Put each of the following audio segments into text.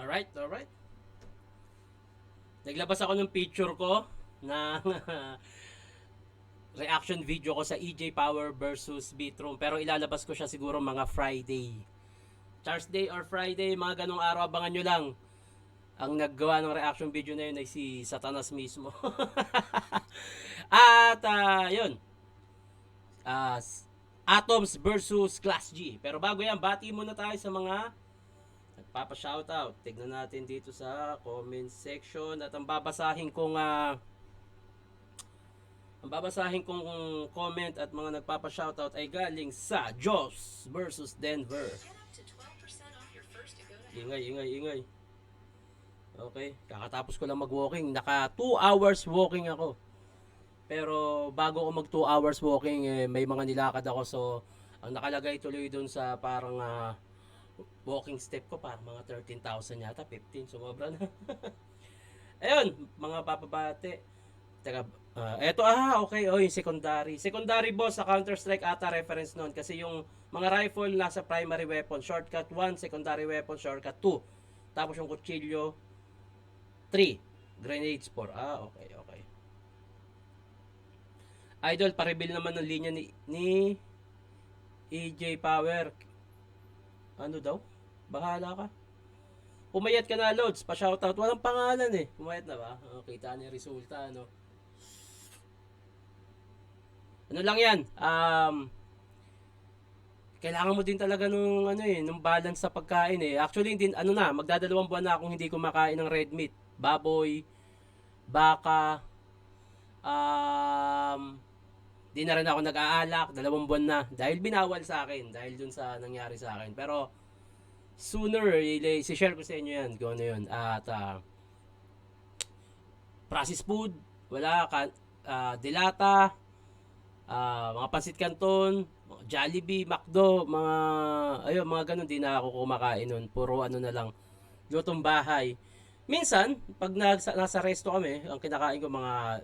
Alright, alright. Naglabas ako ng picture ko ng reaction video ko sa EJ Power versus Beatroom. Pero ilalabas ko siya siguro mga Friday. Thursday or Friday, mga ganong araw, abangan nyo lang. Ang naggawa ng reaction video na yun ay si Satanas mismo. At yun. Uh, Atoms versus Class G. Pero bago yan, bati muna tayo sa mga nagpapa-shoutout. Tignan natin dito sa comment section. At ang babasahin kong comment at mga nagpapa-shoutout ay galing sa Joss versus Denver. Ingay. Okay, kakatapos ko lang mag-walking. Naka 2 hours walking ako. Pero bago ako mag 2 hours walking, may mga nilakad ako. So, ang nakalagay tuloy dun sa parang walking step ko, parang mga 13,000 yata, 15. Sumobra na. Ayun, mga papabate. Teka, eto, okay, yung secondary. Secondary boss sa Counter-Strike ata reference nun. Kasi yung mga rifle nasa primary weapon. Shortcut 1, secondary weapon, shortcut 2. Tapos yung kutsilyo, 3. Grenades 4. Okay. Idol, pa-reveal naman ng linya ni EJ Power. Ano daw? Bahala ka. Pumayat ka na, Lods. Pa-shoutout. Walang pangalan eh. Pumayat na ba? Kita niyo yung resulta, ano? Ano lang yan? Kailangan mo din talaga nung balance sa pagkain eh. Actually, hindi, magdadalawang buwan na akong hindi kumakain ng red meat. Baboy, baka, di na rin ako nag-aalak, 2 buwan na. Dahil binawal sa akin, dahil dun sa nangyari sa akin. Pero, sooner, i-share ko sa inyo yan, kung ano yun. At, processed food, wala, dilata, mga pansit canton, Jollibee, McDo, mga ganun, di na ako kumakain nun. Puro na lang, lutong bahay. Minsan, pag nasa resto kami, ang kinakain ko mga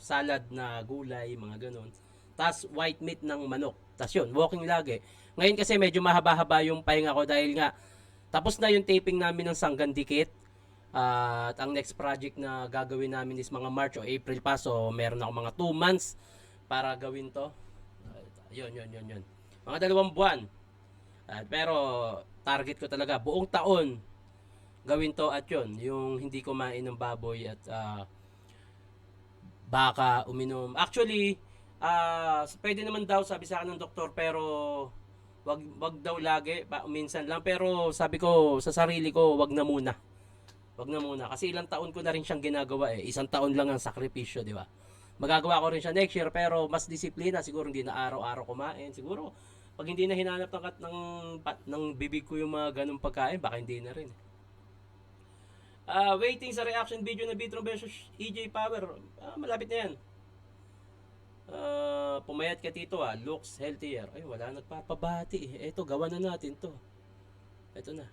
salad na gulay, mga ganun. Tas white meat ng manok. Tas yun, walking lagi. Ngayon kasi medyo mahaba-haba yung pahinga ko dahil nga tapos na yung taping namin ng Sanggan Dikit. At ang next project na gagawin namin is mga March o April pa. So meron ako mga 2 months para gawin to. Yun. Mga 2 buwan. Pero target ko talaga buong taon gawin to at yun, yung hindi kumain ng baboy at baka uminom. Actually, pwede naman daw sabi sa akin ng doktor pero wag daw lagi, minsan lang. Pero sabi ko sa sarili ko, wag na muna. Kasi ilang taon ko na rin siyang ginagawa eh. 1 taon lang ang sakripisyo, di ba? Magagawa ko rin siya next year pero mas disiplina. Siguro hindi na araw-araw kumain. Siguro pag hindi na hinanap ng bibig ko yung mga ganung pagkain, baka hindi na rin. Waiting sa reaction video na Beatroom versus EJ Power. Malapit na yan. Pumayat ka tito looks healthier. Ay, wala nagpapabati eh. Eto, gawa na natin to. Eto na.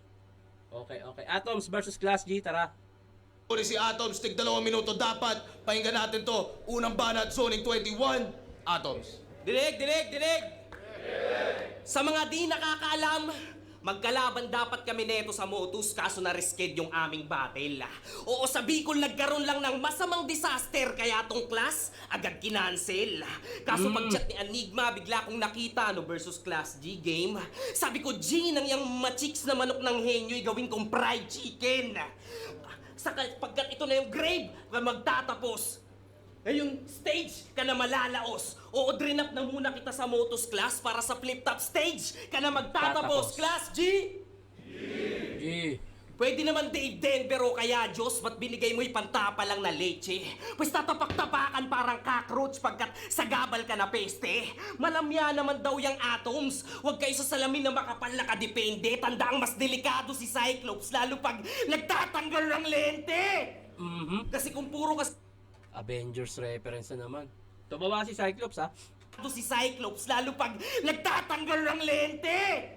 Okay. Atoms versus Class G, tara. Uli si Atoms, tig 2 minuto dapat. Pakinggan natin to. Unang banat, Zoning 21. Atoms. Dinig! Sa mga di nakakaalam, magkalaban dapat kami neto sa Motus kaso na-risked yung aming battle. Oo, sa Bicol nagkaroon lang ng masamang disaster kaya tong class agad kinancel. Kaso pag-chat ni Enigma, bigla kong nakita versus Class G game. Sabi ko, G, nang yung machiks na manok ng henyo'y gawin kong fried chicken. Pagkat ito na yung grave na magtatapos. Yung stage ka na malalaos. Oo, drain up na muna kita sa Motus class para sa flip-top stage ka na magtatapos. Class G! G. Pwede naman Dave Denver o kaya Diyos, ba't binigay mo ipantapa lang na leche? Pues tatapak-tapakan parang cockroach pagkat sagabal ka na peste. Malamya naman daw yung Atoms. Huwag kayo sa salamin na makapal na kadepende. Tandaang mas delikado si Cyclops lalo pag nagtatanggal ng lente. Kasi kung puro Avengers reference na naman. Tumawa si Cyclops si Cyclops lalo pag nagtatanggal ng lente.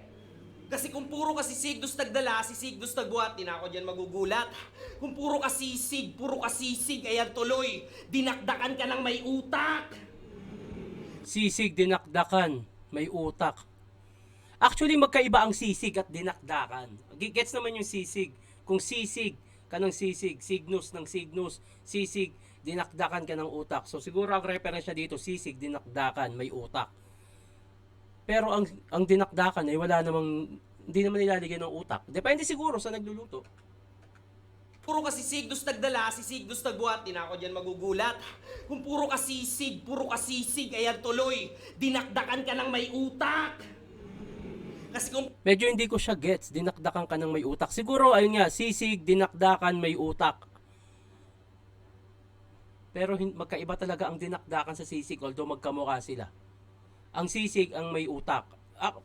Kasi kung puro kasi Sigdus nagdala, si Sigdus nagbuhat, di na ako dyan magugulat. Kung puro kasi sisig, ayan tuloy, dinakdakan ka ng may utak. Sisig, dinakdakan, may utak. Actually, magkaiba ang sisig at dinakdakan. Gets naman yung sisig. Kung sisig ka ng sisig, signus ng signus, sisig, dinakdakan ka ng utak. So siguro ang referensya dito, sisig, dinakdakan, may utak. Pero ang dinakdakan ay wala namang, hindi naman nilalagyan ng utak. Depende siguro sa nagluluto. Puro kasi Signus nagdala, si Signus nagbuhat, di na ako dyan magugulat. Kung puro ka sisig, ayan tuloy, dinakdakan ka ng may utak. Kasi kung Medyo hindi ko siya gets, dinakdakan ka ng may utak. Siguro, ayun nga, sisig, dinakdakan, may utak. Pero magkaiba talaga ang dinakdakan sa sisig, although magkamukha sila. Ang sisig ang may utak.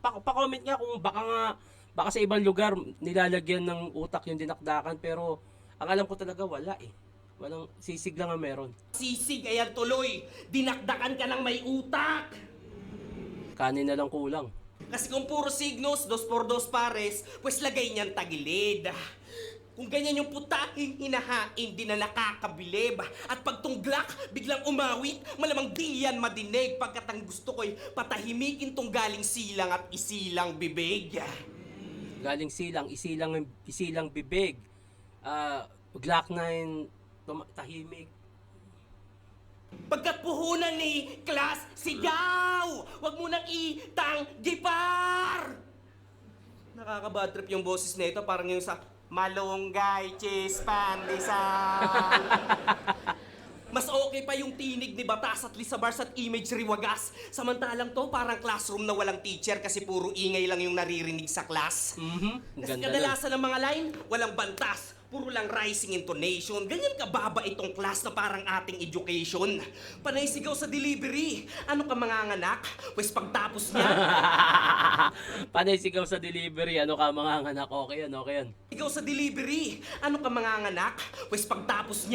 Pa-comment nga kung baka sa ibang lugar nilalagyan ng utak yung dinakdakan, pero ang alam ko talaga wala eh. Walang sisig lang ang meron. sisig, ayan tuloy, dinakdakan ka ng may utak. Kanin na lang kulang. Kasi kung puro Signus, 2x2 pares, pues lagay niyan tagilid. Kung ganyan yung putahin, hinahain, di na nakakabilib. At pag tunglak, biglang umawit, malamang di yan madinig. Pagkat ang gusto ko'y patahimikin tong galing silang at isilang bibig. Galing silang, isilang bibig. Glock 9, tahimik. Pagkat puhunan ni Klas, sigaw! Huwag mo nang itanggipar! Nakaka-bad trip yung boses nito, parang yung sa Malunggay, cheese, pandesal. Mas okay pa yung tinig ni Batas at Lisa Bars at Imagery Wagas. Samantalang to, parang classroom na walang teacher kasi puro ingay lang yung naririnig sa class. Ang Kasi ganda nun. kadalasan ng mga line, walang bantas. Puro lang rising intonation. Ganyan kababa itong class na parang ating education. Panay sigaw sa delivery. Ano ka manganganak? Pues pagtapos niya, Panay sigaw sa delivery, ano ka mga anak, okay yan, okay yan. sigaw sa delivery. Ano ka manganganak? Pues pagtapos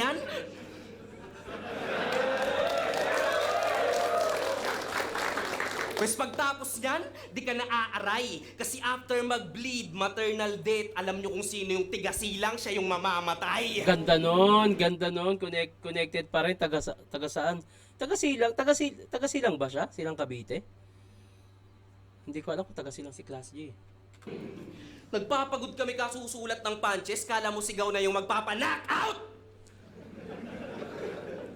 niyan, di ka na aaray. Kasi after mag-bleed, maternal death, alam nyo kung sino yung tigasilang, siya yung mamamatay. Ganda nun, connected pa rin, taga saan? Taga silang ba siya? Silang Cavite? Hindi ko alam kung taga silang si Class G. Nagpapagod kami kasusulat ng punches, kala mo sigaw na yung magpapa-knock out!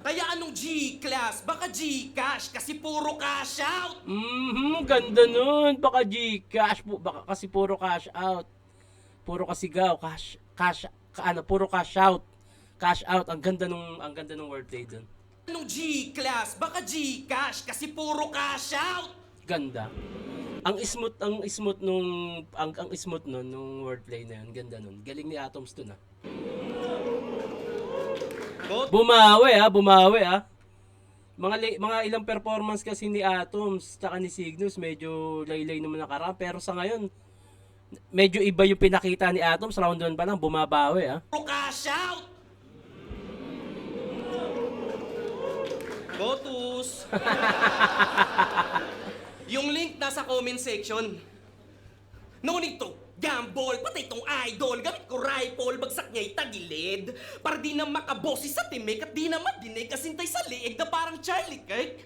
Kaya anong G-class? Baka G-cash kasi puro cash out! Ganda nun. Baka Gcash, baka kasi puro cash out. Puro kasigaw, puro cash out. Cash out. Ang ganda nung wordplay dun. Anong G-class? Baka G-cash kasi puro cash out! Ganda. Ang smooth nun nung wordplay na yun. Ganda nun. Galing ni Atoms dun ah. Bumawi ah. Mga ilang performance kasi ni Atoms tsaka ni Cygnus medyo laylay naman nakaraan, pero sa ngayon medyo iba yung pinakita ni Atoms. Round 1 pa lang bumabawi ah. Puro cash out! Botus! Yung link nasa comment section. No need to gamble, patay tong idol. Gamit ko rifle, bagsak niya'y tagilid. Para di na makabosi sa timik at di na madinig kasintay sa liig na parang Charlie Kirk.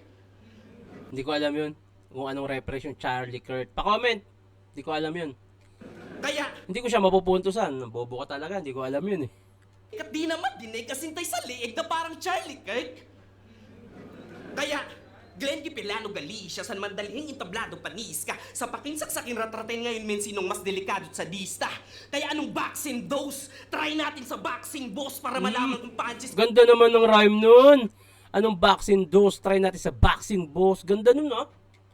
Hindi ko alam yun kung anong reference yung Charlie Kirk. Pa-comment. Hindi ko alam yun. Kaya, Hindi ko siya mapupuntusan. Bobo ka talaga. Hindi ko alam yun eh. at di na madinig kasintay sa liig na parang Charlie Kirk. Kaya, Glenn Gipilano Galicia, San Mandalhing Intablado Panisca, sa pakinsaksakin ratraten ngayon men sinong mas delikado sa dista. Kaya anong vaccine dose? Try natin sa boxing boss para malaman kung punches Ganda naman ng rhyme nun. Anong vaccine dose? Try natin sa boxing boss. Ganda nun ah.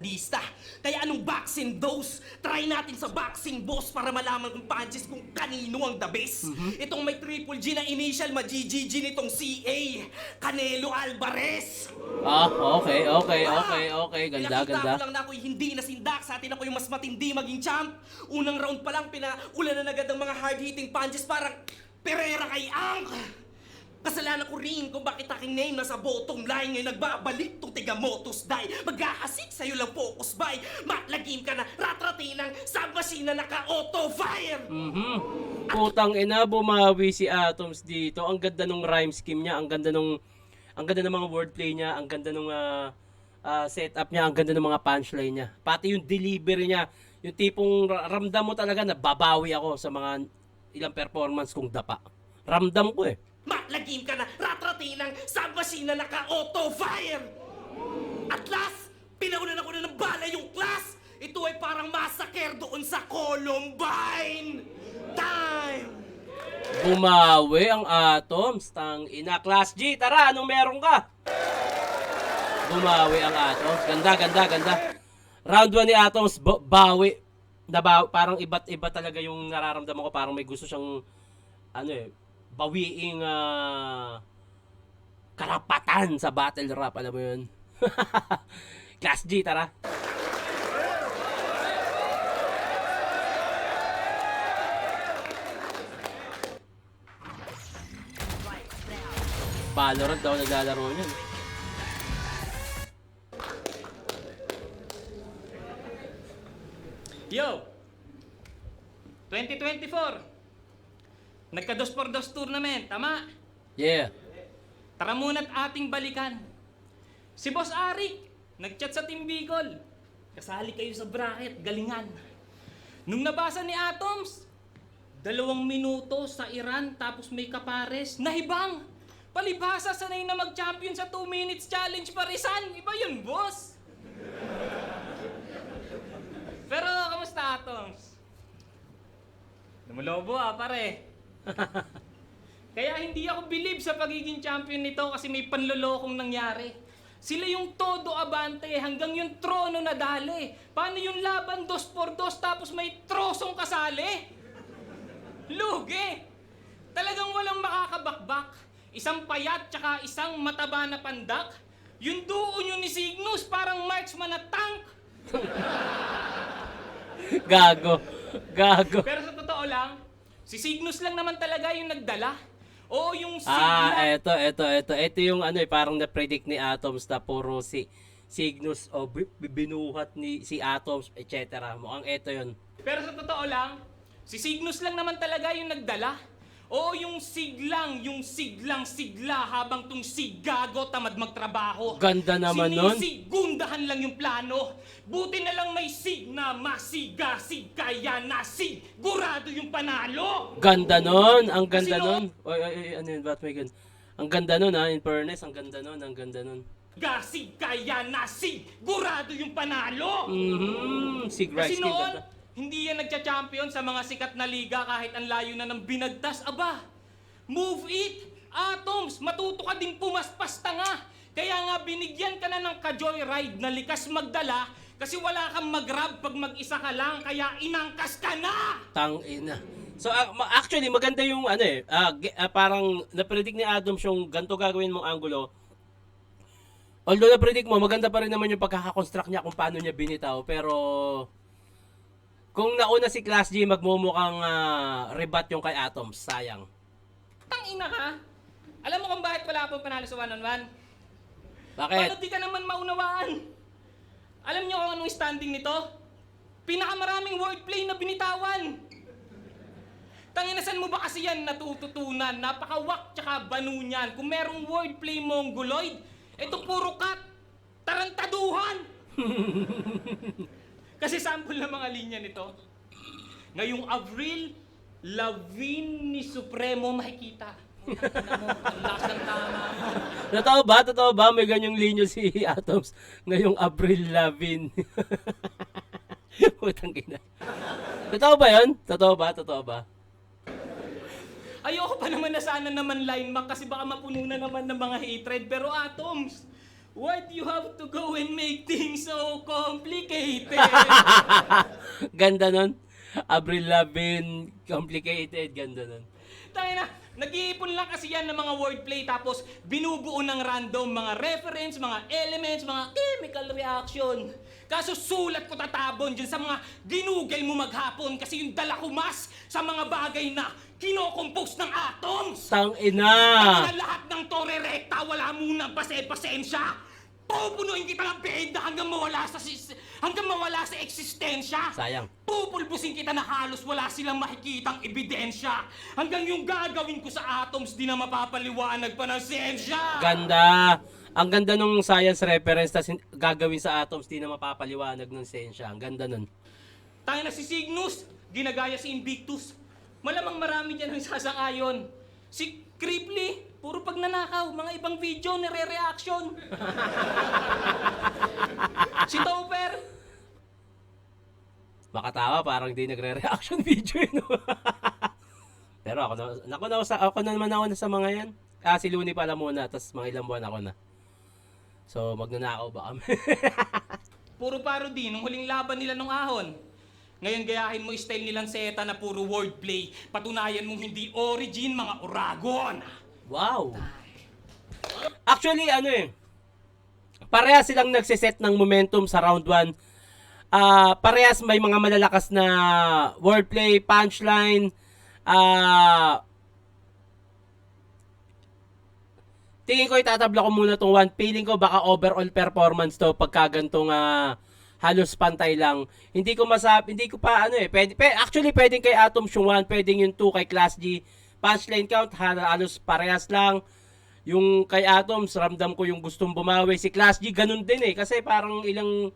dista. Kaya anong vaccine dose? Try natin sa boxing boss para malaman kung punches kung kanino ang the best. Itong may triple G na initial, ma-GGG nitong CA, Canelo Alvarez. Okay. Ganda. Pinakita ko lang na ako'y hindi nasindak. Sa atin ako yung mas matindi maging champ. Unang round pa lang, pinaulan na agad ang mga hard-hitting punches parang Pereira kay Ang. Kasalanan ko rin kung bakit aking name nasa bottom line. Ngayon nagbabalik tong tiga motos die. Mag-aasik sa'yo lang focus by. Matlagim ka na ratratin ng submachine na naka-auto fire. Putang ina, bumawi si Atoms dito. Ang ganda nung rhyme scheme niya. Ang ganda ng mga wordplay niya. Ang ganda nung setup niya. Ang ganda ng mga punchline niya. Pati yung delivery niya. Yung tipong ramdam mo talaga na babawi ako sa mga ilang performance kong dapa. Ramdam ko eh. Malagim ka na, ratrati lang, submachine na naka-auto-fire! At last, pinaunan ako na ng bala yung class! Ito ay parang massacre doon sa Columbine! Time! Bumawi ang Atoms. Tang ina. Class G, tara, anong meron ka? Bumawi ang Atoms. Ganda, ganda, ganda. Round 1 ni Atoms, bawi. Parang iba't iba talaga yung nararamdaman ko. Parang may gusto siyang, bawiing karapatan sa battle rap. Alam mo yun? Class G, tara. Valorant daw naglalaro niyan. Yo! 2024! Nagka-2 for 2 tournament, tama? Yeah. Tara muna't ating balikan. Si Boss Arik, nag-chat sa Team Bicol. Kasali kayo sa bracket, galingan. Nung nabasa ni Atoms, 2 minuto sa Iran tapos may kapares, nahibang! Palibhasa sanay na mag-champion sa 2 minutes challenge parisan. Iba yun, boss! Pero, kamusta, Atoms? Lumulobo pare. Kaya hindi ako believe sa pagiging champion nito kasi may panlolokong nangyari. Sila yung todo abante hanggang yung trono nadali. Paano yung laban 2 for 2 tapos may trosong kasali? Lugi! Talagang walang makakabakbak. Isang payat tsaka isang mataba na pandak. Yung duo nyo ni Cygnus parang marksman na tank. Gago. Gago. Pero sa totoo lang, si Cygnus lang naman talaga yung nagdala. O yung Ito yung parang na-predict ni Atoms na puro si Cygnus o binuhat ni si Atoms, etc. Mukhang ito yun. Pero sa totoo lang, si Cygnus lang naman talaga yung nagdala. O yung siglang sigla habang tong sigago tamad magtrabaho. Ganda naman nun. Sinisigundahan lang yung plano. Buti na lang may sig na masiga, kaya na sigurado yung panalo. Ganda nun. Ang ganda Kasi nun. Oy, ano yun? Ba't may ganun? Ang ganda nun ha. In fairness, ang ganda nun. Ang ganda nun. Kaya na sigurado yung panalo. Sig Kasi Rice. noon, hindi yan nagcha-champion sa mga sikat na liga kahit ang layo na ng binagtas. Aba, move it! Atoms, matuto ka din pumaspas tanga. Kaya nga binigyan ka na ng ka-joyride na likas magdala kasi wala kang mag-grab pag mag-isa ka lang kaya inangkas ka na! Tangina. So actually maganda yung parang na-predict ni Adams yung ganito gagawin mong angulo. Although na-predict mo, maganda pa rin naman yung pagkakakonstruct niya kung paano niya binitaw. Pero kung nauna si Class G, magmumukhang rebat yung kay Atoms. Sayang. Tangina ka! Alam mo kung bakit wala akong panalo sa one-on-one? Bakit? Paano di ka naman maunawaan? Alam niyo kung anong standing nito? Pinakamaraming wordplay na binitawan. Tanginasan mo ba kasi yan natututunan? Napakawak tsaka banu niyan. Kung merong wordplay mongoloid, ito puro cut. Tarantaduhan! Kasi sample ng mga linya nito. Ngayong Avril, Lavigne ni Supremo makikita. Ang lakas ng tama mo. Totoo ba? May ganyang linya si Atoms ngayong Avril Lavigne. Putang ina. Totoo ba yun? Totoo ba? Ayoko pa naman na sana naman line mark kasi baka mapuno na naman ng mga hatred. Pero Atoms, why do you have to go and make things so complicated? Ganda nun. Avril Lavigne, complicated. Ganda nun. Tayo na, nag-iipon lang kasi yan ng mga wordplay tapos binubuo ng random mga reference, mga elements, mga chemical reaction. Kaso sulat ko tatabon dyan sa mga ginugel mo maghapon kasi yung dala ko mas sa mga bagay na kinokompose ng atoms. Tangina. Na lahat ng tore rekta, wala munang pasensya. Pupunuin kita ng benda hanggang mawala sa eksistensya. Sayang. Pupulbusin kita na halos wala silang makikitang ebidensya. Hanggang yung gagawin ko sa atoms di na mapapaliwanag pa ng siyensya. Ganda. Ang ganda nung science reference tas gagawin sa Atoms di na mapapaliwanag ng siyensya. Ang ganda nun. Tayo na si Cygnus, ginagaya si Invictus. Malamang marami dyan ang sasang-ayon. Si Cripply, puro pag nanakaw, mga ibang video, nire-reaction. Si Topper, Makatawa, parang di nagre-reaction video yun. No? Pero ako na naman ako na sa mga yan. Si Looney pala muna, tapos mga ilang buwan ako na. So, magnanakaw ba kami? puro parody nung huling laban nila nung ahon. Ngayon gayahin mo style nilang seta na puro wordplay. Patunayan mong hindi origin, mga oragon. Wow! Actually, parehas silang nagsiset ng momentum sa round 1. Parehas may mga malalakas na wordplay, punchline. Tingin ko itatabla ko muna tong 1. Feeling ko baka overall performance to pagka gantong halos pantay lang. Hindi ko pa actually pwedeng kay Atoms yung 1, pwedeng yung 2 kay Class G. Punchline count halos parehas lang. Yung kay Atoms, ramdam ko yung gustong bumawi. Si Class G ganun din kasi parang ilang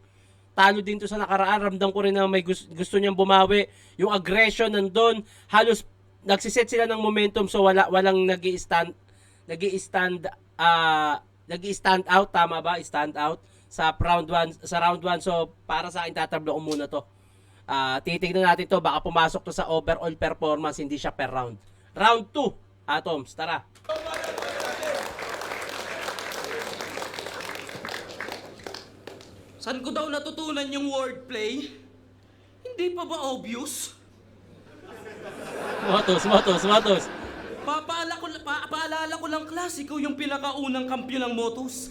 talo din to sa nakaraan. Ramdam ko rin na may gusto niyang bumawi. Yung aggression nandun, halos nagsiset sila ng momentum, so walang nag-i-stand out, tama ba? Stand out sa round 1. So para sa akin tatablo ko muna to. Titingnan natin to, baka pumasok to sa overall performance, hindi siya per round. Round 2, Atoms, tara. Saan ko daw natutunan yung wordplay? Hindi pa ba obvious? Motos. Paalala ko lang, klasiko yung pinakaunang kampiyon ng Motus.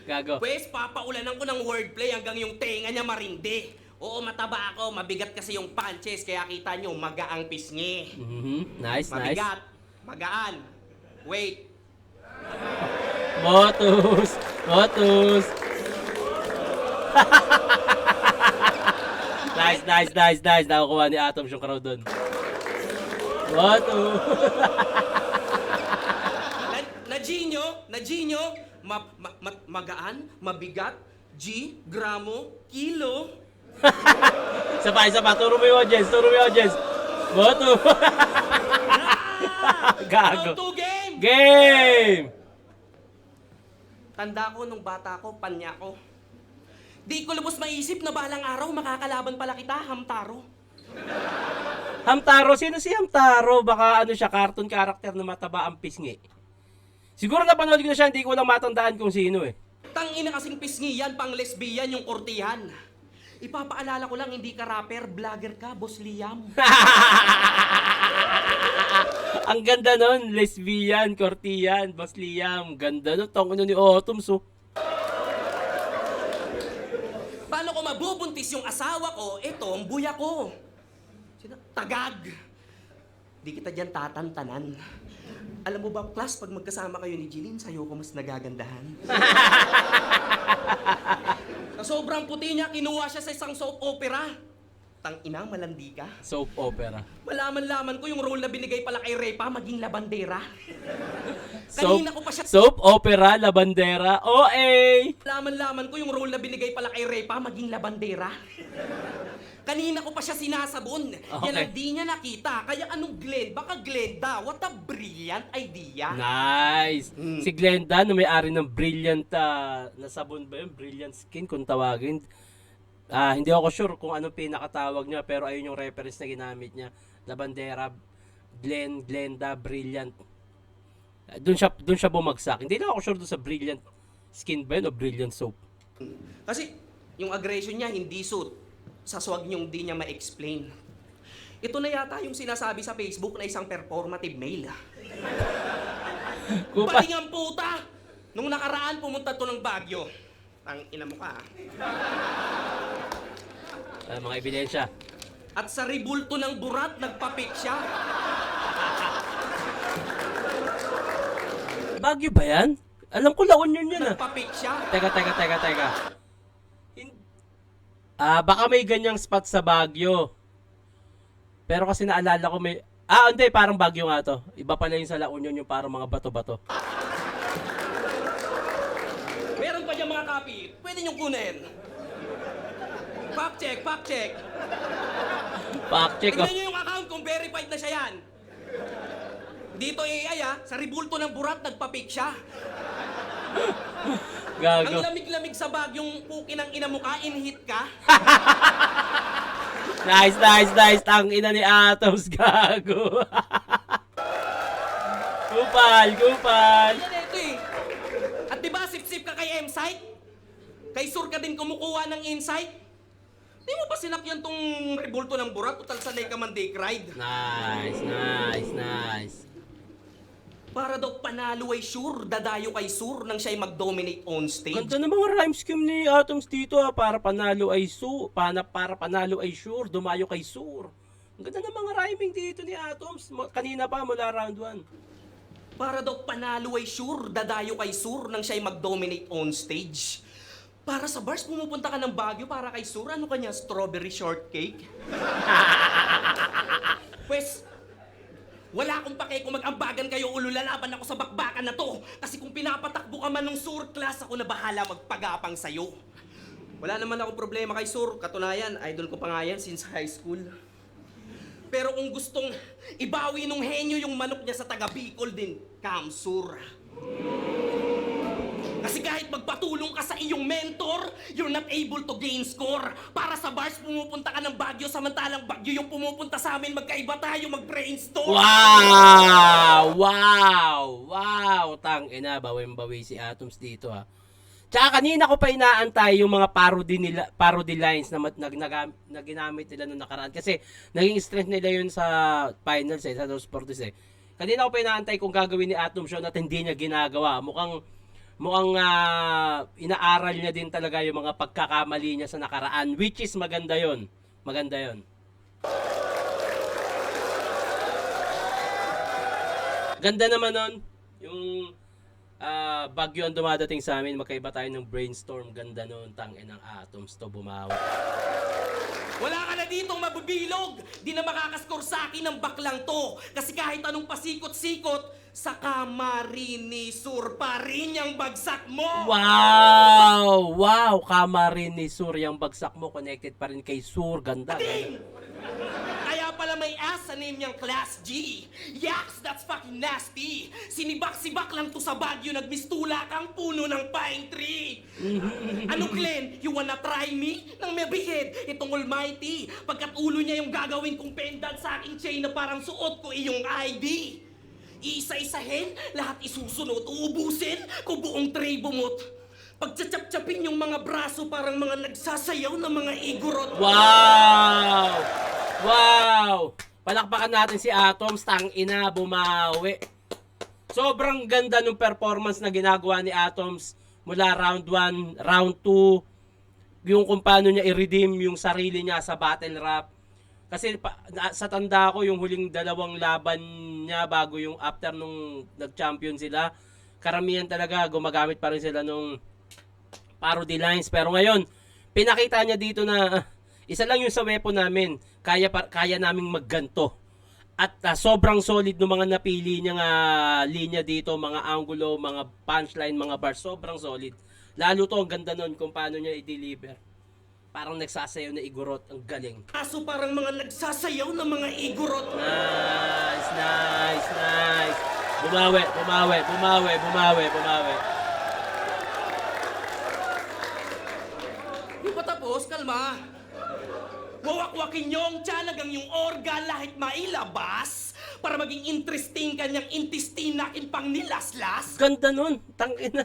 Gago. Pwes, papaulanan ko ng wordplay hanggang yung tenga niya marindi. Oo, mataba ako. Mabigat kasi yung punches, kaya kita nyo, magaang pisngi. Nice. Mabigat. Magaan. Wait. Motos. Nice. Nakukuha ni Atoms yung crowd doon. Motos. Na Gino, magaan, mabigat, G, gramo, kilo. Isa pa. Turo mo yung audience. Motos. Gago. Round 2 game! Game! Tanda ko nung bata ko, panya ko. Di ko lubos maisip na balang araw makakalaban pala kita, Hamtaro. Hamtaro? Sino si Hamtaro? Baka siya, cartoon character na mataba ang pisngi. Siguro napanood ko na siya, hindi ko lang matandaan kung sino Tangina kasing pisngi yan, pang lesbian yung kurtihan. Ipapaalala ko lang, hindi ka rapper, vlogger ka, Boss Liam. Ang ganda nun, lesbian, Cortian, Boss Liam. Ganda nun, tong ni Atoms Paano ko mabubuntis yung asawa ko? Ito, ang buya ko. Tagag. Di kita dyan tatantanan. Alam mo ba, class, pag magkasama kayo ni Jeline, sa'yo ko mas nagagandahan. Sa sobrang puti niya, kinuha siya sa isang soap opera. Tang-ina, malandi ka. Soap opera. Malaman-laman ko yung role na binigay pala kay Repa, maging labandera. Soap, Kanina ko pa siya... soap opera, labandera, OA! Laman-laman ko yung role na binigay pala kay Repa, maging labandera. Kanina ko pa siya sinasabon. Yan ang di niya nakita. Kaya anong Glenn? Baka Glenda. What a brilliant idea. Nice! Si Glenda, na may-ari ng brilliant na sabon ba yun? Brilliant skin, kung tawagin. Hindi ako sure kung anong pinakatawag niya, pero ayun yung reference na ginamit niya. Labandera, Glenda, brilliant. Doon siya bumagsak. Hindi na ako sure doon sa brilliant skin ba yun o brilliant soap. Kasi yung aggression niya hindi suit. Sa swag niyong di niya ma-explain. Ito na yata yung sinasabi sa Facebook na isang performative male. Pati nga puta! Nung nakaraan pumunta to ng Baguio. Ang ina mo ka. Mga ebidensya. At sa ribulto ng burat, nagpapik siya. Baguio ba yan? Alam ko La Union yun Nagpapik siya. Teka. Baka may ganyang spot sa Baguio. Pero kasi naalala ko may... hindi, parang Baguio nga to. Iba pala yung sa La Union, yung parang mga bato-bato. Meron pa dyan mga copy. Pwede niyong kunin. Fact check. Fact check. Tignan niyo yung account kung Siguradong verified na siya yan. Dito AI sa ribulto ng burat nagpa-fake siya. Ang Gago. lamig-lamig sa Baguiong puki ng ina mo ka, in-hit ka. Nice, nice, nice. Tang ina ni Atoms, gago. Kupal, kupal. Yan ito eh. At di ba sip-sip ka kay M-Site? Kay Sur ka din kumukuha ng insight? Di mo ba sinakyan tong rebulto ng burat? Total sanay ka man dick ride. Nice, nice, nice. Para daw panalo ay sure, dadayo kay Sur nang siya'y mag-dominate on stage. Ganda ng mga rhyme scheme ni Atoms dito para panalo ay para panalo ay sure, dumayo kay Sur. Ang ganda ng mga rhyming dito ni Atoms. Kanina pa mula round 1. Para daw panalo ay sure, dadayo kay Sur nang siya'y mag-dominate on stage. Para sa bars, pumupunta ka ng Baguio para kay Sur, ano kanya, strawberry shortcake? Pwes, wala akong pake kung mag-ambagan kayo o lalaban ako sa bakbakan na to. Kasi kung pinapatakbo ka man ng Sur class, ako na bahala magpagapang sa'yo. Wala naman akong problema kay Sur. Katunayan, idol ko pa nga yan since high school. Pero kung gustong ibawi nung henyo yung manok niya sa taga Bicol din, come Sur. Kasi kahit magpatulong ka sa iyong mentor, you're not able to gain score. Para sa bars, pumupunta ka ng Baguio, samantalang Baguio yung pumupunta sa amin, magkaiba tayo, mag-brainstorm. Wow! Wow! Wow! Tang ina, bawing-bawi si Atoms dito ha. Tsaka kanina ko pa inaantay yung mga parody lines na ginamit nila nung nakaraan. Kasi naging strength nila yun sa finals sa Dos Fortis Kanina ko pa inaantay kung gagawin ni Atoms yun at hindi niya ginagawa. Mukhang inaaral niya din talaga yung mga pagkakamali niya sa nakaraan, which is maganda yon. Maganda yon. Ganda naman nun. Yung bagyo ang dumadating sa amin, magkaiba tayo ng brainstorm. Ganda nun, tangin ng Atoms to bumawi. Wala ka na ditong mabubilog. Di na makakaskor sa akin ng baklang to. Kasi kahit anong pasikot-sikot, sa kamarin ni Sur pa rin yung bagsak mo. Wow! Wow! Kamarin ni Sur yung bagsak mo. Connected pa rin kay Sur. Ganda. Ding! Kaya pala may ass sa name niyang Class G. Yaks, that's fucking nasty. Sinibak-sibak lang to sa Baguio, nagmistula kang puno ng pine tree. Ano Glenn, you wanna try me? Nang mabihid, itong almighty. Pagkat ulo niya yung gagawin kong pendant sa aking chain na parang suot ko iyong ID. Iisa-isahin, lahat isusunod, uubusin ko buong tray bumot. Pagtsatsyap-tsapin yung mga braso parang mga nagsasayaw na mga igorot. Wow! Wow! Palakpakan natin si Atoms, tang ina, bumawi. Sobrang ganda ng performance na ginagawa ni Atoms mula round 1, round 2, yung kung paano niya i-redeem yung sarili niya sa battle rap. Kasi sa tanda ko, yung huling dalawang laban niya bago yung after nung nag-champion sila, karamihan talaga gumagamit pa rin sila nung parody lines. Pero ngayon, pinakita niya dito na isa lang yung sa weapon namin, kaya naming magganto. At sobrang solid ng mga napili niyang linya dito, mga angulo, mga punchline, mga bars, sobrang solid. Lalo to, ang ganda nun kung paano niya i-deliver. Parang nagsasayaw na igorot, ang galing. Kaso parang mga nagsasayaw na mga igorot. Nice, nice, nice. Bumawi, bumawi, bumawi, bumawi, bumawi. Di pa tapos, kalma. Wawakwakin niyo ang tiyan hanggang yung organ lahit mailabas para maging interesting kanyang intestine pang nilaslas. Ganda nun, tangina.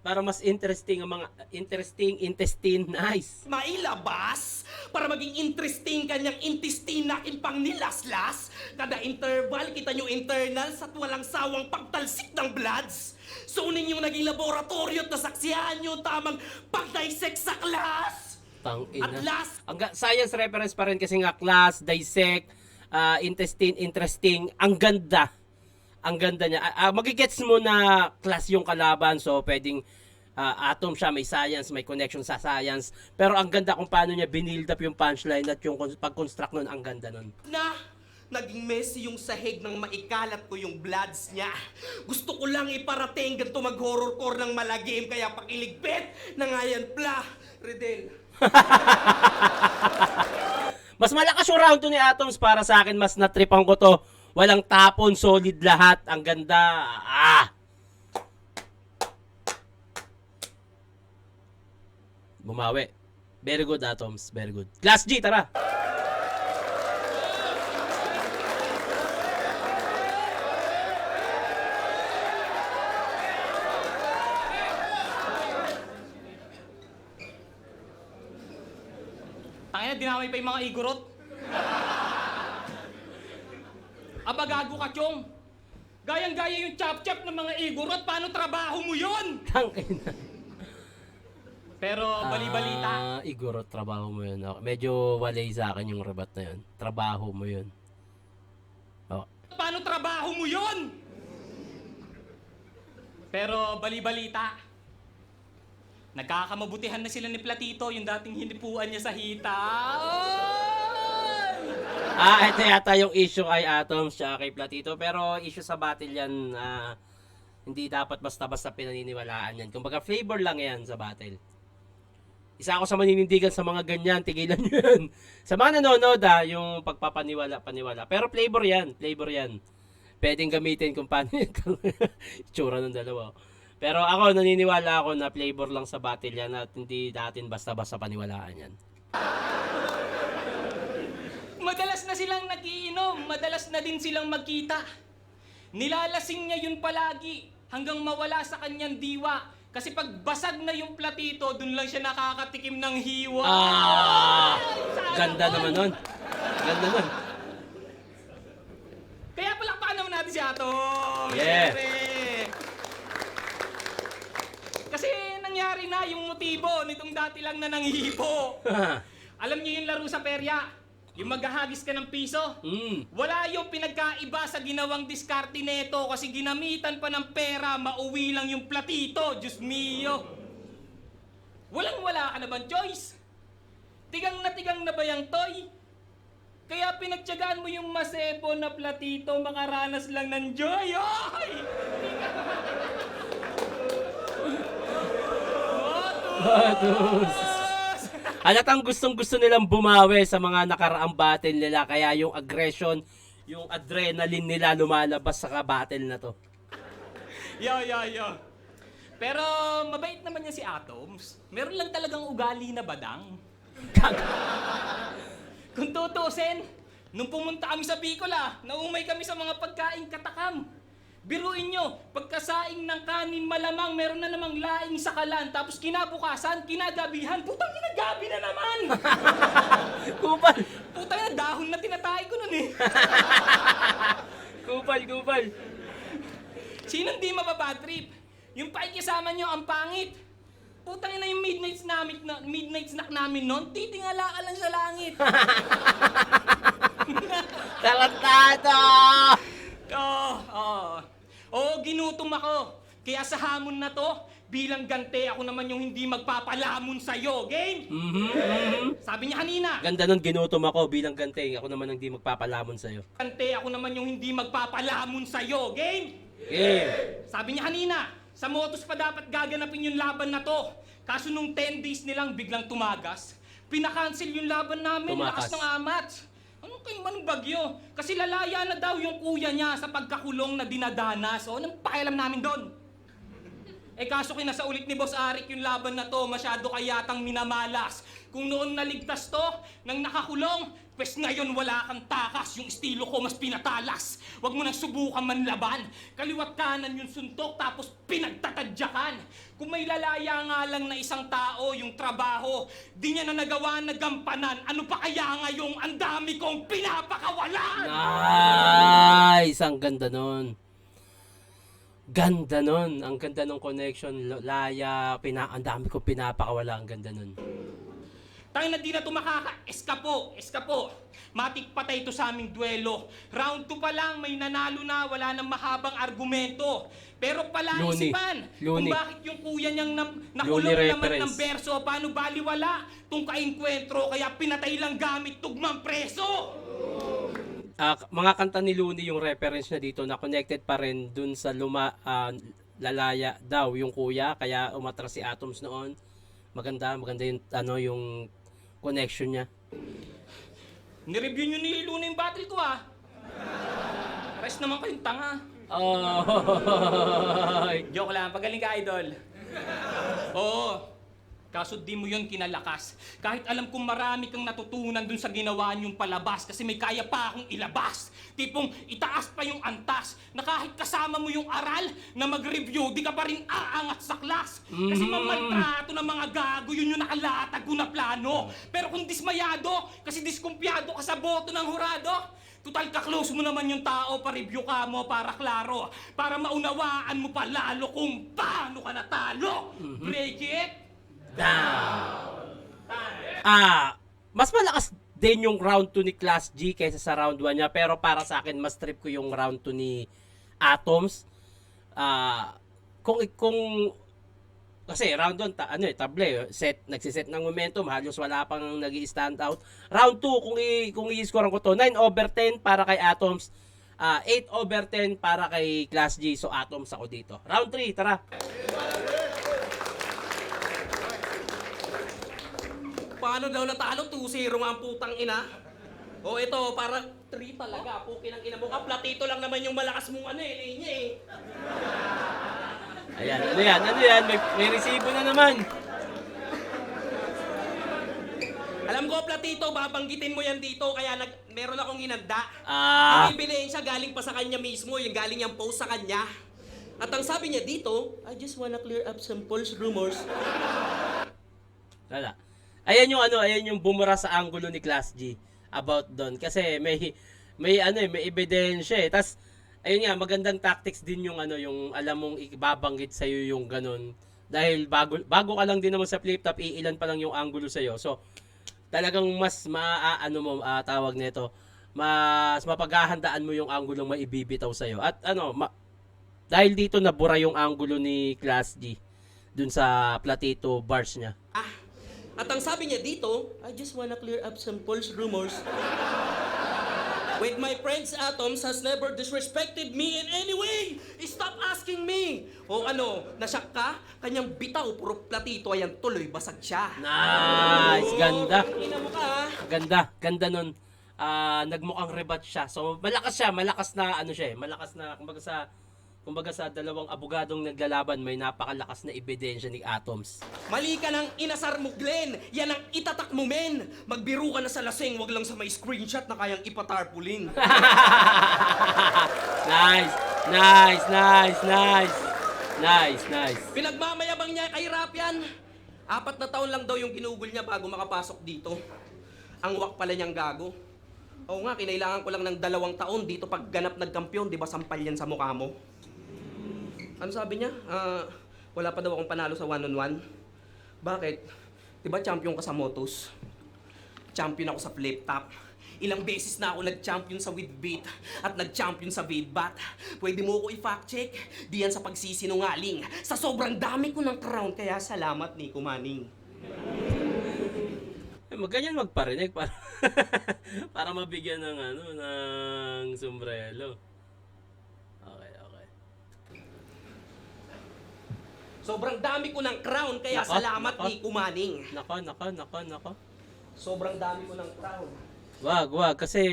Para mas interesting ang mga intestine, nice. Mailabas para maging interesting kanyang intestine pang nilaslas. Kada interval, kita nyo internals at walang sawang pagtalsik ng bloods. So ninyong naging laboratorio at nasaksihan nyo tamang pag-dissect sa class. Tangina. At last, Science reference pa rin kasi nga class, dissect, intestine, interesting. Ang ganda. Ang ganda niya. Magigets mo na class yung kalaban, so pwedeng atom siya, may science, may connection sa science. Pero ang ganda kung paano niya binild up yung punchline at yung pag-construct nun, ang ganda nun. naging messy yung sahig nang maikalat ko yung bloods niya. Gusto ko lang iparating ganito mag-horror core ng malagim, kaya pakiligpit na nga yan pla, Redel. Mas malakas yung round 2 ni Atoms para sa akin. Mas natripan ko to. Walang tapon, solid lahat. Ang ganda. Bumawi. Very good, Atoms. Very good. Class G, tara. Tangina, dinamay pa yung mga igorot. Aba, gago ka, Chong. Gayang-gaya yung chop-chop ng mga igorot. Paano trabaho mo yun? Tangina. Pero bali-balita. Iguro, trabaho mo yun. Okay. Medyo walay sa akin yung rebat na yun. Trabaho mo yun. Oh. Paano trabaho mo yun? Pero bali-balita. Nagkakamabutihan na sila ni Platito, yung dating hinipuan niya sa hita. Ito yata yung issue kay Atoms siya kay Platito. Pero issue sa battle yan, hindi dapat basta-basta pinaniniwalaan yan. Kumbaga flavor lang yan sa battle. Isa ako sa maninindigan sa mga ganyan, tigilan nyo yan. Sa mga nanonood yung pagpapaniwala. Pero flavor yan. Pwedeng gamitin kung paano yung itsura ng dalawa. Pero ako, naniniwala ako na flavor lang sa battle yan at hindi natin basta-basta paniwalaan yan. Madalas na silang nagiinom, madalas na din silang magkita. Nilalasing niya yun palagi hanggang mawala sa kanyang diwa. Kasi pag basag na yung Platito, dun lang siya nakakatikim ng hiwa. Ganda naman nun. Kaya palakpakan naman natin si Ato. Yeah. Siyempre. Kasi nangyari na yung motibo nitong dati lang na nanghihipo. Alam niyo yung laro sa perya? Yung maghahagis ka ng piso? Wala yung pinagkaiba sa ginawang diskarte neto kasi ginamitan pa ng pera, mauwi lang yung Platito. Diyos mio. Walang-wala ka na bang choice? Tigang na ba yung toy? Kaya pinagtyagaan mo yung masebo na Platito, makaranas lang ng joy. Oy! Halatang gustong-gusto nilang bumawi sa mga nakaraang battle nila. Kaya yung aggression, yung adrenaline nila lumalabas sa battle na to. Yo. Pero mabait naman niya si Atoms. Meron lang talagang ugali na badang. Kung tutusin, nung pumunta kami sa Bicol naumay kami sa mga pagkain katakam. Biruin nyo, pagkasaing ng kanin malamang meron na namang laing sa kalan. Tapos kinabukasan, kinagabihan, putang ina, gabi na naman! Kupal! Putang ina, dahon na tinatay ko nun Kupal! Sinong di mababad trip? Yung paikisama nyo ang pangit. Putang ina yung midnight snack namin nun, titingala ka lang sa langit. Tarantado! Oo, ginutom ako. Kaya sa hamon na to, bilang gante, ako naman yung hindi magpapalamon sa'yo. Game? Sabi niya kanina. Ganda nun, ginutom ako bilang gante. Ako naman ang di magpapalamon sa'yo. Gante, ako naman yung hindi magpapalamon sa'yo. Game? Sabi niya kanina, sa Motos pa dapat gaganapin yung laban na to. Kaso nung 10 days nilang biglang tumagas, pinakancel yung laban namin. Tumakas. Lakas ng amat. Anong kayo manong bagyo? Kasi lalaya na daw yung kuya niya sa pagkakulong na dinadanas. O, anong pakialam namin doon? Kaso kinasa ulit ni Boss Arik yung laban na to, masyado kayatang minamalas. Kung noon naligtas to, nang nakakulong, pwes ngayon wala kang takas. Yung estilo ko mas pinatalas. Huwag mo nang subukan manlaban. Kaliwat kanan yung suntok, tapos pinagtatadyakan. Kung may lalaya nga lang na isang tao, yung trabaho, di niya na nagawa na gampanan. Ano pa kaya ngayong ang dami kong pinapakawalan? Nice! Ang ganda nun. Ganda nun. Ang ganda ng connection. Laya, ang dami ko pinapakawala. Ang ganda nun. Tayo na di na ito eskapo. Matik patay ito sa aming duelo. Round 2 pa lang, may nanalo na, wala nang mahabang argumento. Pero pala isipan, kung bakit yung kuya niyang nakulong naman ng berso, paano baliwala itong kainkwentro, kaya pinatay lang gamit tugmang preso. Mga kanta ni Looney yung reference niya dito na connected pa rin dun sa lalaya daw yung kuya, kaya umatras si Atoms noon. Maganda yung yung connection niya. Nireview nyo ni Luna yung battle ko ah. Rest naman kayong tanga. Oh. Joke lang, pagaling ka, idol. Oo. Kaso di mo yun kinalakas. Kahit alam kong marami kang natutunan dun sa ginawa niyong palabas kasi may kaya pa akong ilabas. Tipong itaas pa yung antas na kahit kasama mo yung aral na mag-review, di ka pa rin aangat sa class. Kasi mamaltrato ng mga gago, yun yung nakalatag ko na plano. Pero kung dismayado, kasi diskumpiyado ka sa boto ng hurado, total ka-close mo naman yung tao, pa-review ka mo para klaro. Para maunawaan mo pa lalo kung paano ka natalo. Break it down. Mas malakas din yung round 2 ni Class G kaysa sa round 1 niya, pero para sa akin mas trip ko yung round 2 ni Atoms. Kung kasi round 1 table, nagsiset ng momentum, halos wala pang nag-i-stand out. Round 2 kung i-score ko to, 9/10 para kay Atoms, 8/10 para kay Class G. So Atoms ako dito. Round 3, tara. Paano daw natalo? 2-0 nga ang putang ina. O ito, para 3 talaga. Pukin ang ina mo ka. Platito lang naman yung malakas mong linya eh. Ayan, ano yan? May resibo na naman. Alam ko, Platito, babanggitin mo yan dito, kaya meron akong inanda. Ah. Ang ebidensya galing pa sa kanya mismo, yung galing yung post sa kanya. At ang sabi niya dito, I just wanna clear up some false rumors. Wala. Ayan yung bumura sa angulo ni Class G about doon kasi may ebidensya eh. Tas ayun nga, magandang tactics din yung yung alam mong ibabanggit sa iyo yung ganun. Dahil bago ka lang din naman sa flip top, iilan pa lang yung angulo sa iyo. So talagang mas tawag nito, mas mapaghahandaan mo yung angulong maibibitaw sa iyo. At dahil dito nabura yung angulo ni Class G dun sa Platito bars niya. At ang sabi niya dito, I just wanna clear up some false rumors. With my friends, Atoms has never disrespected me in any way. Stop asking me. O nasyak ka? Kanyang bitaw, puro Platito, ayan tuloy, basag siya. Nice, ganda. Ina mo ka. Ganda nun. Nagmukhang rebat siya. So malakas na malakas na kumbaga sa dalawang abogadong naglalaban, may napakalakas na ebidensya ni Atoms. Mali ka ng inasar mo, Glenn. Yan ang itatak mo, men. Magbiro ka na sa lasing, wag lang sa may screenshot na kayang ipatarpulin. Nice. Pinagmamayabang niya kay Rapian. 4 na taon lang daw yung ginugol niya bago makapasok dito. Ang wak pala niyang gago. Oo nga, kinailangan ko lang ng 2 taon dito pag ganap nagkampiyon, di ba sampal yan sa mukha mo? Ano sabi niya? Wala pa daw akong panalo sa 1-on-1. Bakit? Di ba champion ka sa motos? Champion ako sa flip top. Ilang beses na ako nag-champion sa with beat at nag-champion sa with bat. Pwede mo ko i-fact check. Di yan sa pagsisinungaling. Sa sobrang dami ko ng crown, kaya salamat, Nico Manning. Ganyan magparinig para para mabigyan ng ng sombrero. Okay. Sobrang dami ko ng crown, kaya salamat, Nico Manning. Nako. Sobrang dami ko ng crown. Wag kasi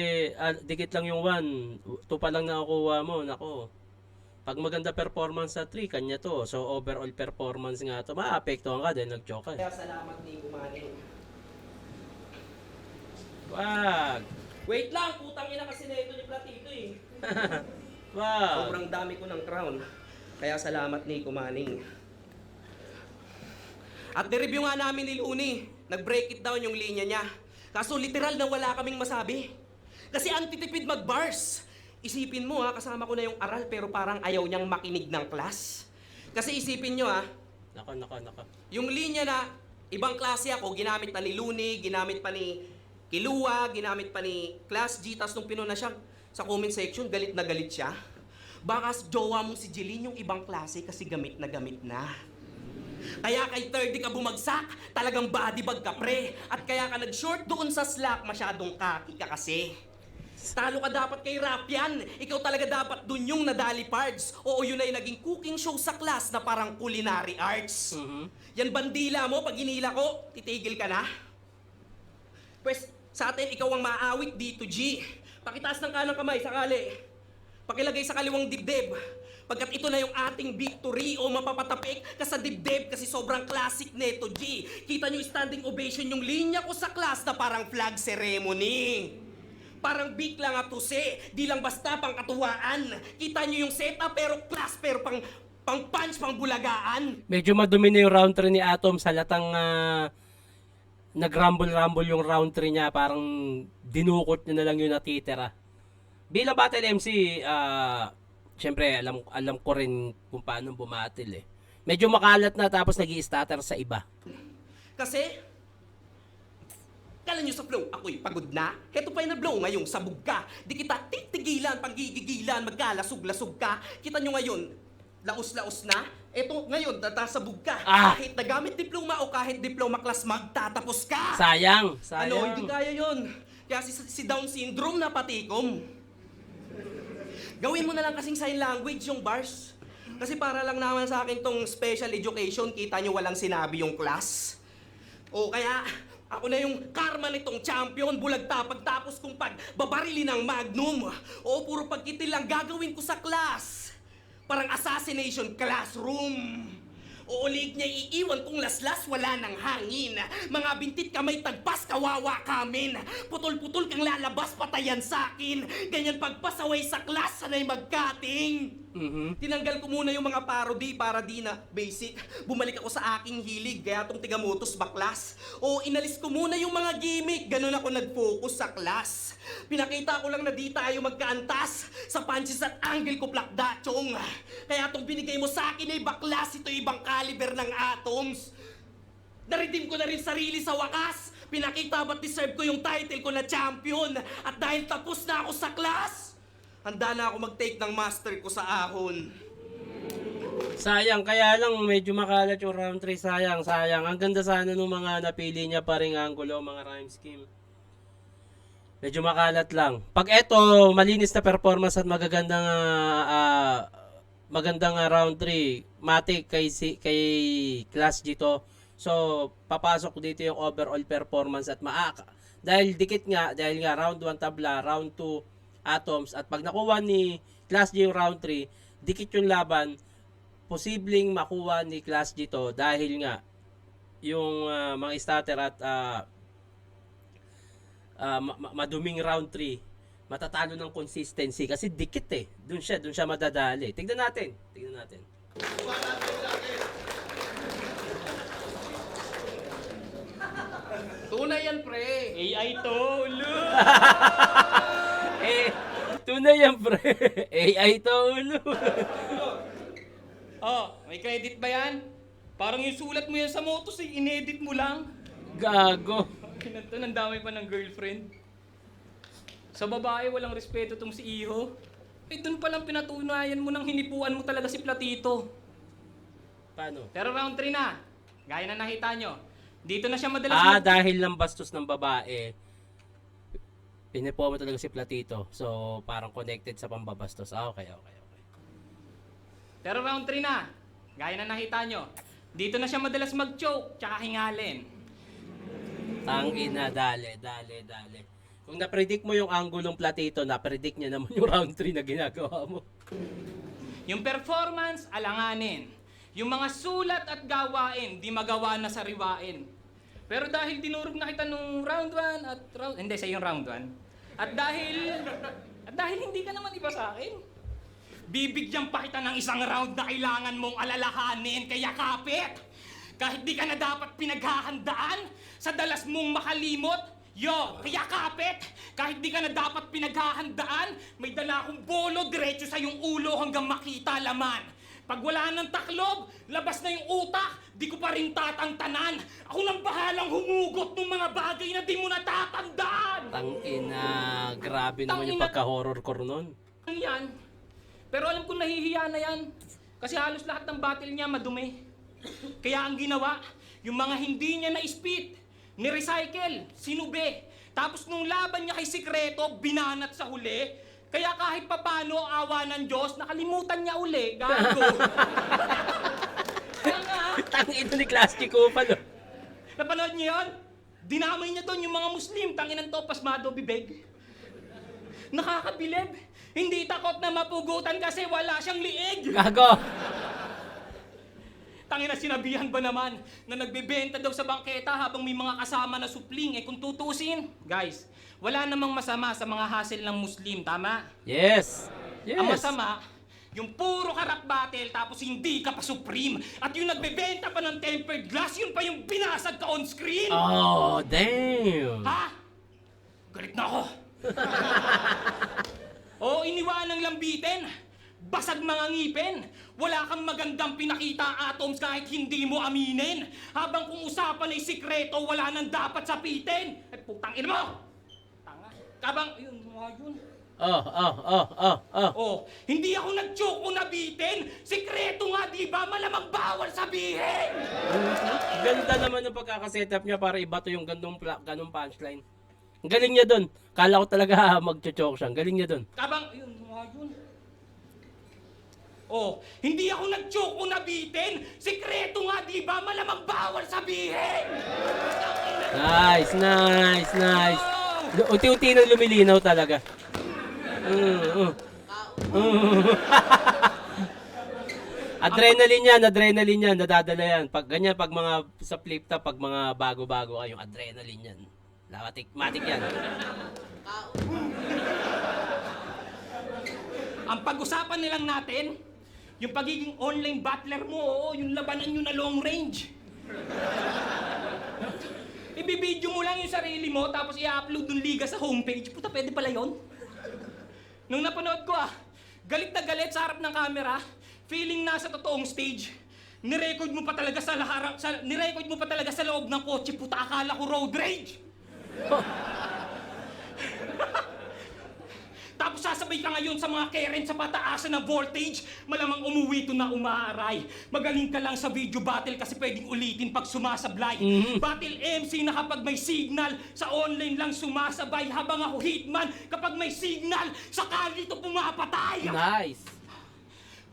dikit lang yung 1. 2 pa lang nakukuha mo. Nako. Pag maganda performance sa 3, kanya to. So overall performance nga to, maapektuhan ka dahil nag-choke ka. Kaya salamat, Nico Manning. Wag. Wait lang, putang ina kasi na ito ni Platito eh. Wag. Sobrang dami ko ng crown. Kaya salamat, Nico Manning. At nireview nga namin ni Luni. Nag-break it down yung linya niya. Kaso literal na wala kaming masabi. Kasi antitipid mag-bars. Isipin mo kasama ko na yung aral pero parang ayaw niyang makinig ng class. Kasi isipin nyo Nako. yung linya na ibang klase ako, ginamit pa ni Luni, ginamit pa ni Kilua, ginamit pa ni Class G, tapos nung pinuna siya sa comment section, galit na galit siya. Baka jowa mo si Jeline yung ibang klase kasi gamit na gamit na. Kaya kay 30 ka bumagsak, talagang body bag ka pre. At kaya ka nag-short doon sa slack, masyadong kaki ka kasi. Talo ka dapat kay Rapian. Ikaw talaga dapat dun yung nadali parts. Oo, yun ay naging cooking show sa class na parang culinary arts. Yan bandila mo, pag hinila ko, titigil ka na. Pwes, Sa atin, ikaw ang maaawit dito, G. Pakitaas ng kanang kamay, sakali. Pakilagay sa kaliwang dibdib. Pagkat ito na yung ating victory o mapapatapik ka sa dibdib kasi sobrang classic neto, G. Kita nyo standing ovation yung linya ko sa class na parang flag ceremony. Parang big lang at tuse, di lang basta pang katuwaan. Kita nyo yung setup pero class pero pang punch, pang bulagaan. Medyo madumi na yung round 3 ni Atom sa latang nag-rumble-rumble yung round 3 niya. Parang dinukot niya na lang yung natitira. Bilang battle MC, syempre alam ko rin kung paano bumatil eh. Medyo makalat na tapos nag-i-stutter sa iba. Kasi, kala nyo sa flow, ako'y pagod na. Heto pa yung na-blow ngayong sabog ka. Di kita titigilan, panggigigilan, magkalasog-lasog ka. Kita nyo ngayon, laos-laos na. Eto ngayon, tatasabog ka. Kahit nagamit diploma o kahit diploma class, magtatapos ka. Sayang. Ano, hindi kaya yun. Kaya si Down syndrome na patikom. Gawin mo na lang kasing sign language yung bars. Kasi para lang naman sa akin tong special education, kita nyo walang sinabi yung class. O kaya, ako na yung karma nitong champion, bulagta pagtapos kong pagbabarili ng magnum. O puro pagkitil lang gagawin ko sa class. Parang assassination classroom. O ulig niya iiwan kung laslas wala ng hangin. Mga bintit kamay tagpas kawawa kamin. Putol-putol kang lalabas patayan sa akin. Ganyan pagpasaway sa class sanay magkating. Tinanggal ko muna yung mga parody para di na basic. Bumalik ako sa aking hilig kaya tong tigamotos baklas. O inalis ko muna yung mga gimmick. Ganun ako nag-focus sa class. Pinakita ko lang na di tayo magkaantas. Sa punches at angle ko plakdachong. Kaya tong binigay mo sa akin ay baklas. Ito ibang caliber ng atoms. Naredeem ko na rin sarili sa wakas. Pinakita ba't deserve ko yung title ko na champion. At dahil tapos na ako sa class, handa na ako mag-take ng master ko sa ahon. Sayang, kaya lang medyo makalat yung round 3. Sayang. Ang ganda sana nung mga napili niya pa ring angulo, mga rhyme scheme. Medyo makalat lang. Pag eto, malinis na performance at magagandang round 3, matik kay Class G to. So, papasok dito yung overall performance at dahil dikit nga, round 1 tabla, round 2 Atoms, at pag nakuha ni Class G yung round 3, dikit yung laban, posibleng makuha ni Class G to dahil nga yung mga starter at maduming round 3 matatalo ng consistency kasi dikit eh. Doon siya madadali. Tignan natin. Tunay yan, pre. AI to, ulo! Tunay yan, pre. AI to, ulo. Oh, may credit ba yan? Parang yung sulat mo yan sa motos eh, inedit mo lang. Gago. Ito, nandamay pa ng girlfriend. Sa babae, walang respeto tong si Iho. Doon palang pinatunayan mo nang hinipuan mo talaga si Platito. Paano? Pero round 3 na. Gaya na nakita nyo. Dito na siya madalas Dahil lang bastos ng babae, pinipo mo talaga si Platito. So, parang connected sa pambabastos. Okay. Pero round 3 na. Gaya na nakita nyo. Dito na siya madalas mag-choke, tsaka hingalin. Tangina, dale. Kung na-predict mo yung anggulong Platito, na-predict niya naman yung round 3 na ginagawa mo. Yung performance, alanganin. Yung mga sulat at gawain, di magawa na sariwain. Pero dahil dinurog na kita nung round 1 at hindi, sa yung round 1. At dahil hindi ka naman iba sa akin, bibigyan pa kita ng isang round na kailangan mong alalahanin, kaya kapit! Kahit di ka na dapat pinaghahandaan, sa dalas mong makalimot, kaya kapit! Kahit di ka na dapat pinaghahandaan, may dala akong bolo diretso sa yung ulo hanggang makita laman. Pag wala ng taklob, labas na yung utak, di ko pa rin tatantanan. Ako nang bahalang humugot ng mga bagay na di mo natatandaan. Tangina, grabe naman yung pagka-horror core nun. Yan. Pero alam kong nahihiya na yan. Kasi halos lahat ng battle niya madumi. Kaya ang ginawa, yung mga hindi niya na-spit, ni-recycle, sinube. Tapos nung laban niya kay Sikreto, binanat sa huli. Kaya kahit papano, awa ng Diyos, nakalimutan niya uli. Gago. Kaya nga. Tangina ni Class Chico pa, no? Napanood niyo yun? Dinamay niya doon yung mga Muslim, tanginan to, pasmado bibig. Nakakabilib. Hindi takot na mapugutan kasi wala siyang liig. Gago. Tangina, sinabihan ba naman na nagbebenta daw sa bangketa habang may mga kasama na supling? Eh kung tutusin, guys, wala namang masama sa mga hassle ng Muslim, tama? Yes. Yes. Ang masama, yung puro karap battle tapos hindi ka pa supreme. At yung nagbebenta pa ng tempered glass, yun pa yung binasag ka on screen. Oh, damn. Ha? Galit na ako. O iniwanang lambitin. Basag mga ngipin. Wala kang magandang pinakita, Atoms, kahit hindi mo aminin. Habang kung usapan ay sikreto, wala nang dapat sapitin. Eh, putang ina mo! Tanga. Kabang, yun, yun. Oh, hindi ako nag-joke o nabitin. Sikreto nga, di ba? Malamang bawal sabihin. Ganda naman ng pagkakasetup niya para iba to yung ganong punchline. Ang galing niya dun. Kala ko talaga mag-choke siya. Ang galing niya dun. Kabang, yun, yun. Oh, hindi ako nag-joke o nabitin. Sikreto nga, di ba? Malamang bawal sabihin. Nice, nice, nice. Oh! Unti-unti nang lumilinaw talaga. Adrenaline yan, nadadala yan. Pag ganyan, pag mga sa flip top, pag mga bago-bago kayong adrenaline yan. Matik yan. Ang pag-usapan nilang natin, yung pagiging online battler mo, oo, yung labanan nyo na long range. Ibibidyo mo lang yung sarili mo, tapos i-upload yung liga sa homepage. Puta, pwede pala yun. Nung napanood ko galit na galit sa harap ng camera, feeling nasa totoong stage. Nirecord mo pa talaga nirecord mo pa talaga sa loob ng kotse, puta, akala ko road rage. Tapos sasabay ka ngayon sa mga Karen sa pataasan ng voltage, malamang umuwi to na umaaray. Magaling ka lang sa video battle kasi pwedeng ulitin pag sumasablay. Battle MC na kapag may signal, sa online lang sumasabay. Habang ako hitman, kapag may signal, sakali to pumapatay. Nice.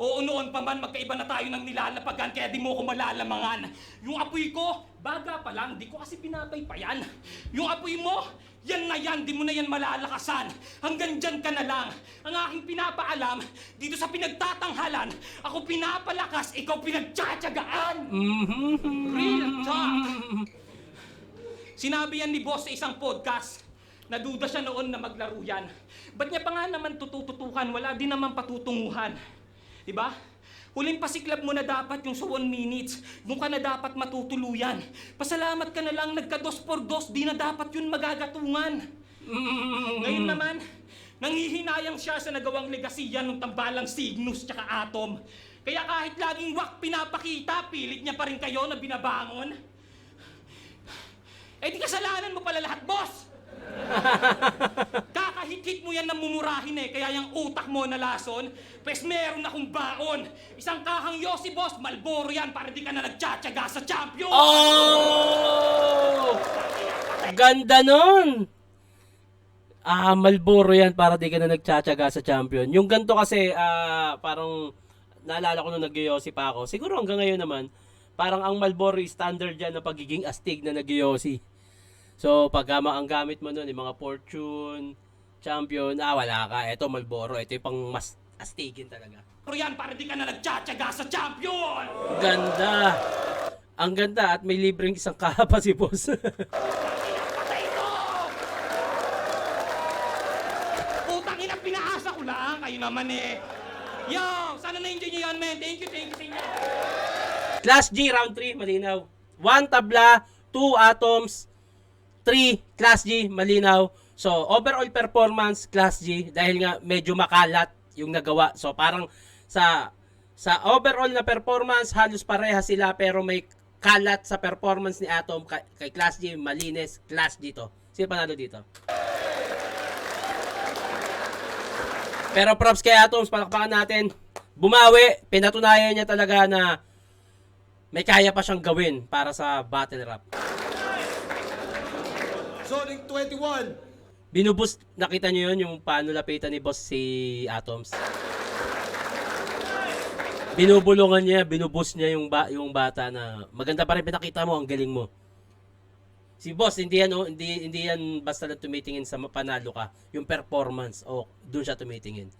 Oo, noon pa man, magkaiba na tayo ng nilalapagan, kaya di mo ko malalamangan. Yung apoy ko, baga pa lang, di ko kasi pinapaypayan. Yung apoy mo, yan na yan, di mo na yan malalakasan. Hanggang dyan ka na lang. Ang aking pinapaalam, dito sa pinagtatanghalan, ako pinapalakas, ikaw pinagtsatsagaan. Real talk. Sinabi yan ni boss sa isang podcast. Naduda siya noon na maglaro yan. Ba't niya pa nga naman tututukan, wala din naman patutunguhan. Diba? Huling pasiklab mo na dapat yung sa 1 minutes. Doon ka na dapat matutuluyan. Pasalamat ka na lang, nagka-2 por 2, di na dapat yun magagatungan. Ngayon naman, nanghihinayang siya sa nagawang legasiya ng tambalang Cygnus tsaka Atom. Kaya kahit laging wak pinapakita, pilit niya pa rin kayo na binabangon. Eh di kasalanan mo pala lahat, boss! Kakahit-hit mo yan ng mumurahin kaya yung utak mo nalason, pues meron akong baon. Isang kahang Yossi, boss, Malboro yan para di ka na nagtsatsaga sa champion. Oh! Ganda nun! Malboro yan para di ka na nagtsatsaga sa champion. Yung ganito kasi, parang naalala ko nung nag-Yossi pa ako. Siguro hanggang ngayon naman, parang ang Malboro standard yan na pagiging astig na nag-Yossi. So, pag ang gamit mo nun, yung mga Fortune, Champion, wala ka. Ito, Malboro. Ito yung pang mas astigin talaga. Pero yan para di ka na nagtsatsaga sa champion. Ganda. Ang ganda at may libreng isang kahapa si boss. Patay ko! Putang ina, pinaasa ko lang. Kayo naman Yo, sana na-enjoy nyo yan, man. Thank you sa inyo. Class G, round 3, malinaw. 1 tabla, 2 atoms, 3, Class G, malinaw. So, overall performance, Class G, dahil nga medyo makalat yung nagawa. So, parang sa overall na performance, halos pareha sila pero may kalat sa performance ni Atom kay Class G, malinis, Class G to. Sino panalo dito? Pero props kay Atoms, palakpakan natin. Bumawi, pinatunayan niya talaga na may kaya pa siyang gawin para sa battle rap. Zoning 21. Binubus, nakita niyo yun yung paano lapitan ni boss si Atoms. Binubulungan niya, binubus niya yung bata na maganda pa rin pinakita mo, ang galing mo. Si boss, hindi yan, hindi yan basta lang tumitingin sa panalo ka. Yung performance, doon siya tumitingin.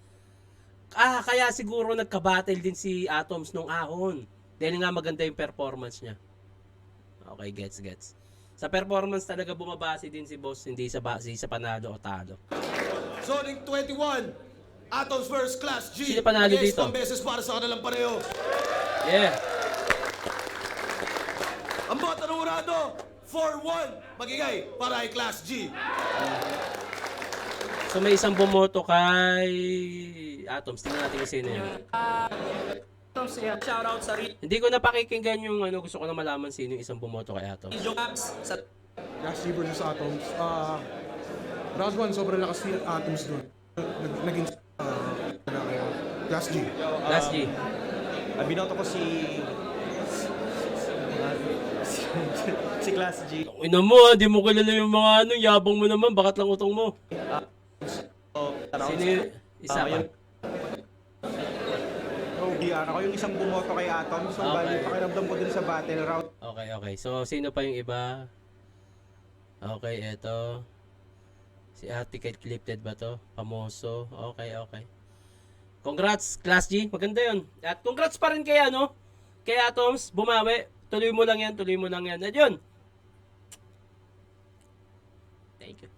Kaya siguro nagka-battle din si Atoms nung ahon. Dahil nga maganda yung performance niya. Okay, gets. Sa performance talaga bumabase din si boss, hindi sa base sa panalo o talo. Zoning 21, Atoms vs. Class G. Sino panalo Against dito? Pambeses para sa kanilang pareho. Yeah. Ang bota ng urado, 4-1. Magigay para kay Class G. So may isang bumoto kay Atoms. Tingnan natin kung sino yun. Shoutout sa Hindi ko napakikinggan yung gusto ko na malaman sino yung isang bumoto kay Atoms. Ridge Caps sa Class G versus Atoms. Round 1, sobrang lakas ni Atoms doon. Naging Class G. Class G. Binoto ko si Class G. Ina mo, di mo kilala yung mga yabang mo naman, bakat lang utong mo. Sino yung isa pa? Ako yung isang bumoto kay Atom. So, bali, pakiramdam ko dun sa battle round. Okay. So, sino pa yung iba? Okay, eto. Si Ate Kate Clifted ba to? Pamoso. Okay. Congrats, Class G. Maganda yun. At congrats pa rin kay kay Atoms. Bumawi. Tuloy mo lang yan. At yun. Thank you.